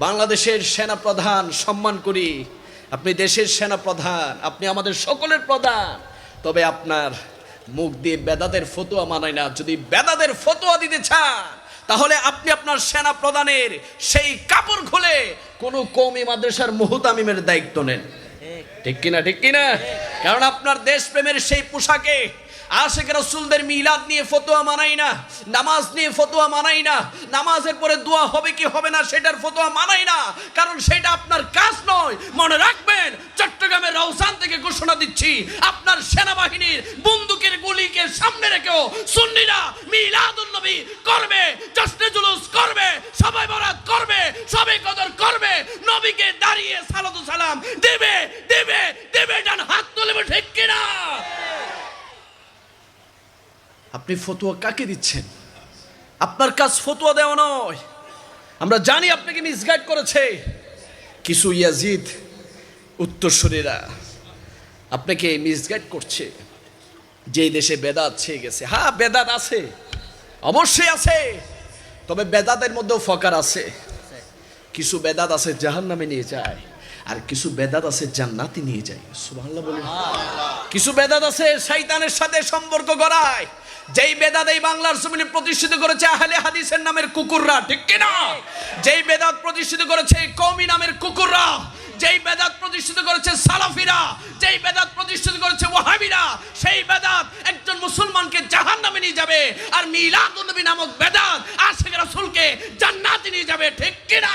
বাংলাদেশের সেনা প্রধান সম্মান করি, আপনি দেশের সেনা প্রধান, আপনি আমাদের সকলের প্রধান। তবে আপনার মুখ দিয়ে বেদাতের ফতোয়া মানায় না। যদি বেদাতের ফতোয়া দিতে চান তাহলে আপনি আপনার সেনা প্রধানের সেই কাপড় খুলে কোন কওমি মাদ্রাসার মুহতামিমের দায়িত্ব নেন। ঠিক কিনা? ঠিক কিনা? কারণ আপনার দেশপ্রেমের সেই পোশাকে আশিক রাসূলদের মিলাদ নিয়ে ফতোয়া মানাই না, নামাজ নিয়ে ফতোয়া মানাই না, নামাজের পরে দোয়া হবে কি হবে না সেটার ফতোয়া মানাই না, কারণ সেটা আপনার কাজ নয়। মনে রাখবেন, চট্টগ্রামের রওজান থেকে ঘোষণা দিচ্ছি, আপনার সেনাবাহিনীর বন্দুকের গুলিকে সামনে রেখেও সুন্নিরা মিলাদুন নবী করবে, জশ্নে জুলুস করবে, সবাই বরাত করবে, সবাই কদর করবে, নবীকে দাঁড়িয়ে সালাতু সালাম দেবে দেবে দেবে। ডান হাত তুলবে। ঠিক কিনা? আপনি ফতোয়া কাকে দিচ্ছেন? আপনার কাজ ফতোয়া দেওয়া নয়। আমরা জানি আপনাকে মিসগাইড করেছে কিছু ইয়াজিদ উত্তরসূরিরা, আপনাকে মিসগাইড করছে যে দেশে বেদাত ছেয়ে গেছে। হ্যাঁ, বেদাত আছে, অবশ্যই আছে, তবে বেদাতের মধ্যেও ফকার আছে। কিছু বেদাত আছে জাহান্নামে নিয়ে যায়, আর কিছু বেদাত আছে জান্নাতে নিয়ে যায়। সুবহানাল্লাহ বলেন। কিছু বেদাত আছে শয়তানের সাথে সম্পর্ক গড়ায়, যেই বেদাত এই বাংলার জমিনে প্রতিষ্ঠিত করেছে আহলে হাদিসের নামের কুকুররা। ঠিক কিনা? যেই বেদাত প্রতিষ্ঠিত করেছে কওমি নামের কুকুররা, যেই বেদাত প্রতিষ্ঠিত করেছে সালাফিরা, যেই বেদাত প্রতিষ্ঠিত করেছে ওয়াহাবিরা, সেই বেদাত একজন মুসলমানকে জাহান্নামে নিয়ে যাবে, আর মিলাদুন নবী নামক বেদাত আশিক রাসূলকে জান্নাতে নিয়ে যাবে। ঠিক কিনা?